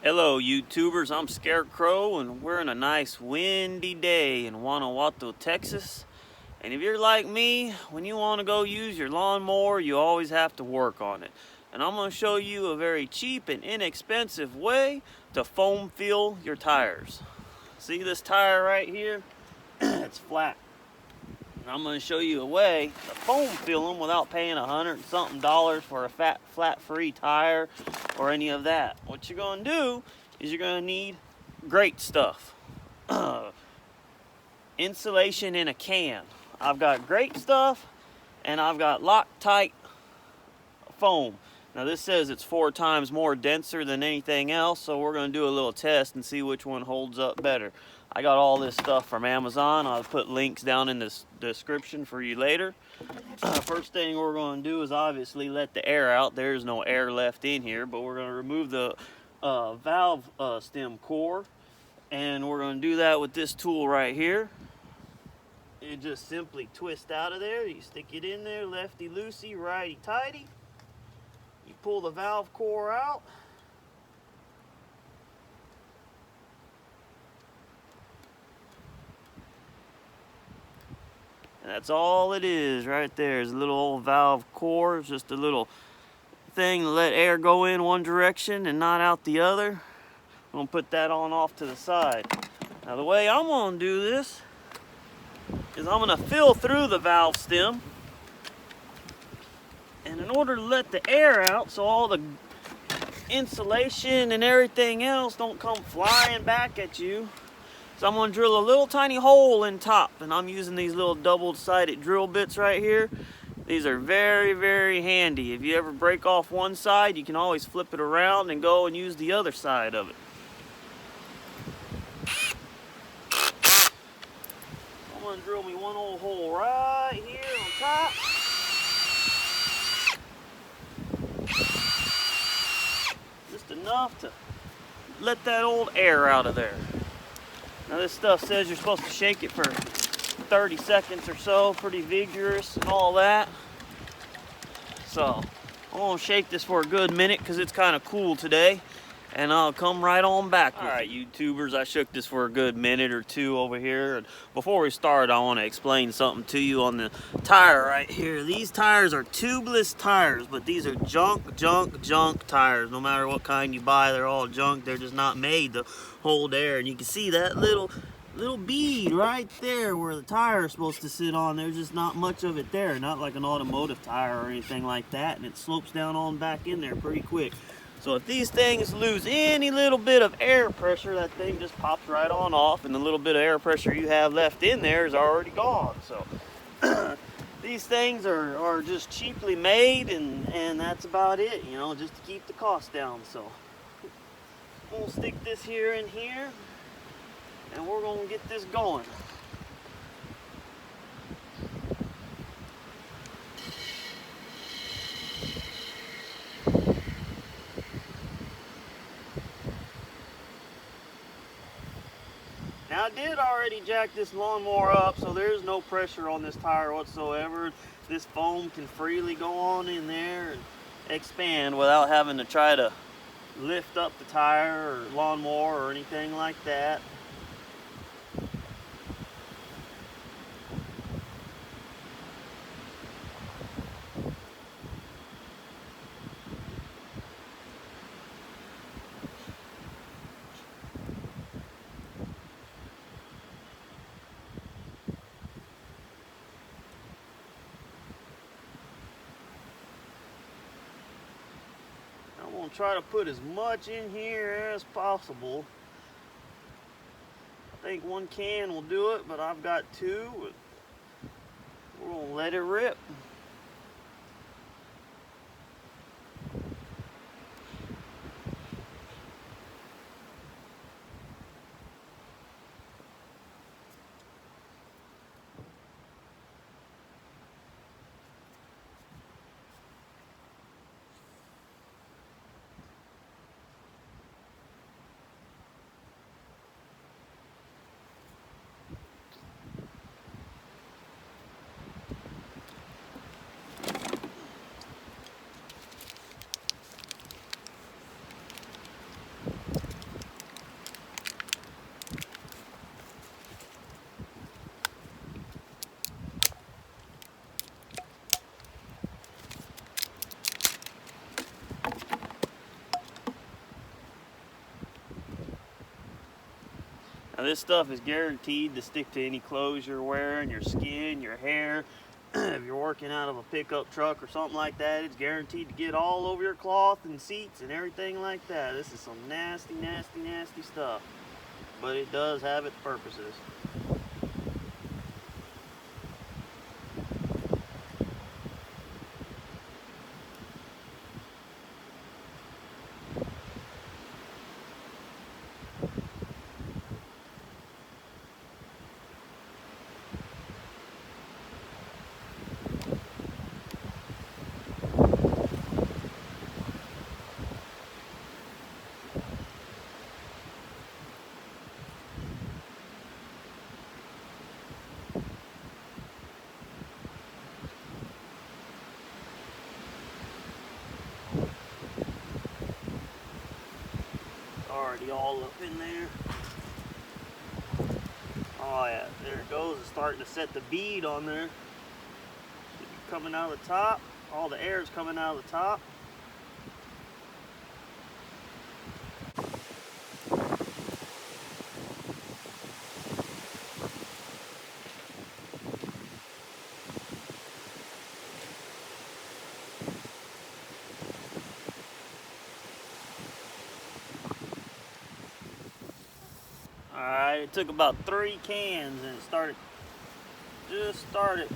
Hello YouTubers, I'm Scarecrow and we're in a nice windy day in Guanajuato, Texas. And if you're like me, when you want to go use your lawnmower, you always have to work on it. And I'm going to show you a very cheap and inexpensive way to foam fill your tires. See this tire right here? It's flat. And I'm going to show you a way to foam fill them without paying $100 and something for a flat free tire or any of that. What you're going to do is you're going to need great stuff. Insulation in a can. I've got great stuff and I've got Loctite foam. Now this says it's 4 times more denser than anything else, so we're going to do a little test and see which one holds up better. I got all this stuff from Amazon. I'll put links down in the description for you later. First thing we're going to do is obviously let the air out. There's no air left in here, but we're going to remove the valve stem core, and we're going to do that with this tool right here. You just simply twist out of there. You stick it in there, lefty loosey, righty tighty. You pull the valve core out. And that's all it is right there, is a little old valve core. It's just a little thing to let air go in one direction and not out the other. I'm gonna put that on off to the side. Now the way I'm gonna do this is I'm gonna fill through the valve stem. And in order to let the air out so all the insulation and everything else don't come flying back at you, so I'm going to drill a little tiny hole in top, and I'm using these little double-sided drill bits right here. These are very, very handy. If you ever break off one side, you can always flip it around and go and use the other side of it. I'm going to drill me one old hole right here on top. Just enough to let that old air out of there. Now this stuff says you're supposed to shake it for 30 seconds or so, pretty vigorous and all that. So I'm gonna shake this for a good minute because it's kind of cool today, and I'll come right on back. All right, YouTubers, I shook this for a good minute or two over here. And before we start, I want to explain something to you on the tire right here. These tires are tubeless tires, but these are junk tires. No matter what kind you buy, they're all junk. They're just not made to hold air. And you can see that little bead right there where the tire is supposed to sit on. There's just not much of it there, not like an automotive tire or anything like that, and it slopes down on back in there pretty quick. So if these things lose any little bit of air pressure, that thing just pops right on off, and the little bit of air pressure you have left in there is already gone. So these things are just cheaply made, and that's about it, you know, just to keep the cost down. So we'll stick this here in here, and we're gonna get this going. Now I did already jack this lawnmower up, so there's no pressure on this tire whatsoever. This foam can freely go on in there and expand without having to try to lift up the tire or lawnmower or anything like that. I'm going to try to put as much in here as possible. I think 1 can will do it, but I've got 2. We're going to let it rip. Now this stuff is guaranteed to stick to any clothes you're wearing, your skin, your hair. If you're working out of a pickup truck or something like that, it's guaranteed to get all over your cloth and seats and everything like that. This is some nasty, nasty, nasty stuff. But it does have its purposes. Already all up in there. Oh yeah, there it goes. It's starting to set the bead on there. Should be coming out of the top. All the air is coming out of the top. Alright, it took about 3 cans and it just started.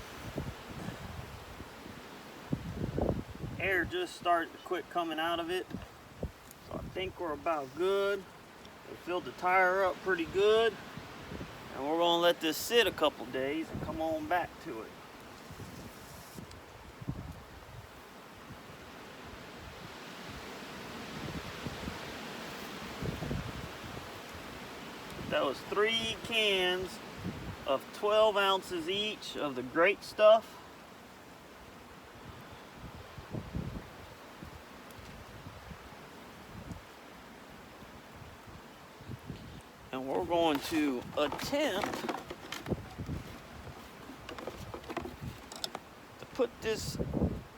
Air just started to quit coming out of it. So I think we're about good. We filled the tire up pretty good. And we're gonna let this sit a couple days and come on back to it. That was 3 cans of 12 ounces each of the great stuff. And we're going to attempt to put this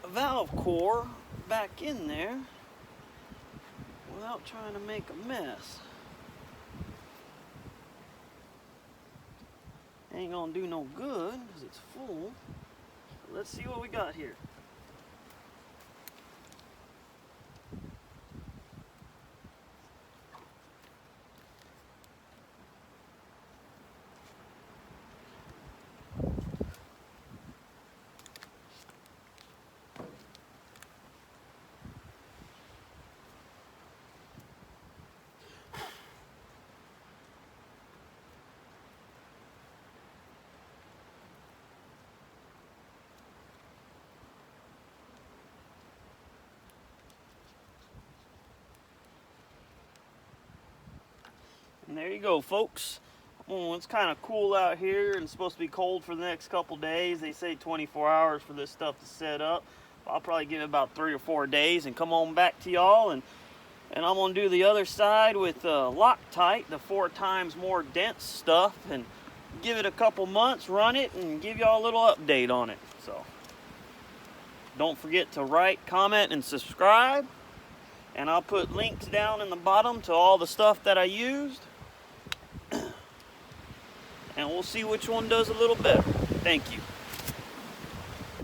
valve core back in there without trying to make a mess. Ain't gonna do no good because it's full. Let's see what we got here. And there you go, folks. Oh, it's kind of cool out here and it's supposed to be cold for the next couple days. They say 24 hours for this stuff to set up. I'll probably give it about 3 or 4 days and come on back to y'all. And I'm going to do the other side with Loctite, the 4 times more dense stuff. And give it a couple months, run it, and give y'all a little update on it. So don't forget to write, comment, and subscribe. And I'll put links down in the bottom to all the stuff that I used. And we'll see which one does a little better. Thank you.